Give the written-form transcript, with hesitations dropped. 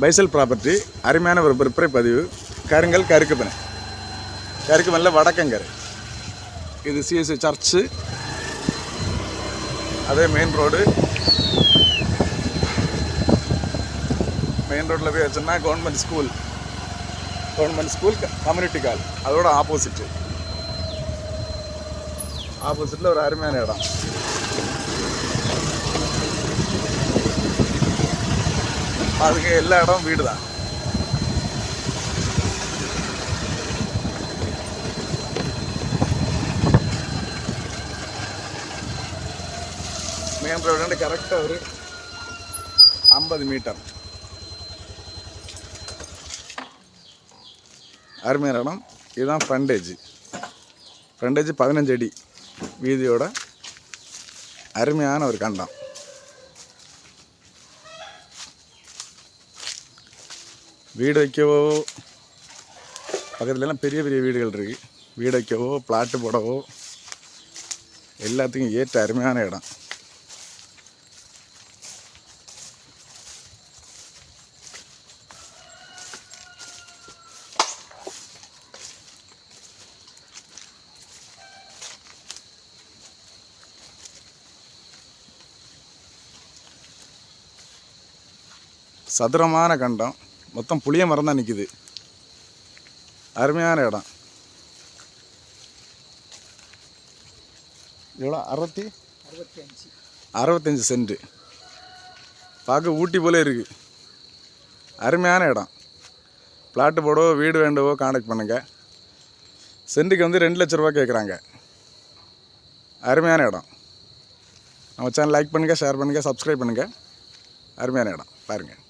பைசல் property அருமையான ஒரு விற்பனை பதிவு. கருங்கல் கருக்குப்பனை, கருக்குப்பனில் வடக்கங்கரை. இது சிஎஸ்சி சர்ச்சு, அதே மெயின் ரோடு. மெயின் ரோட்டில் போய் வச்சோன்னா கவர்மெண்ட் ஸ்கூல் கம்யூனிட்டி கால், அதோட ஆப்போசிட்டில் ஒரு அருமையான இடம். அதுக்கு எல்லா இடமும் வீடு தான். மெயின் ரோடு கரெக்டாக ஒரு 50 மீட்டர். அருமையான இடம். இதுதான் ஃப்ரண்டேஜ் 15 அடி வீதியோட அருமையான ஒரு கண்டம். வீடு வைக்கவோ, பக்கத்துலலாம் பெரிய பெரிய வீடுகள் இருக்குது. வீடு வைக்கவோ, பிளாட்டு போடவோ எல்லாத்துக்கும் ஏற்ற அருமையான இடம். சதுரமான கண்டம், மொத்தம் புளிய மரம் தான் நிற்கிது. அருமையான இடம். எவ்வளோ? 65 சென்ட். பார்க்க ஊட்டி போலே இருக்குது. அருமையான இடம். பிளாட்டு போடவோ, வீடு வேண்டவோ கான்டாக்ட் பண்ணுங்கள். சென்ட்டுக்கு வந்து 2 லட்ச ரூபா கேட்குறாங்க. அருமையான இடம். நம்ம சேனல் லைக் பண்ணுங்கள், ஷேர் பண்ணுங்கள், சப்ஸ்கிரைப் பண்ணுங்கள். அருமையான இடம் பாருங்கள்.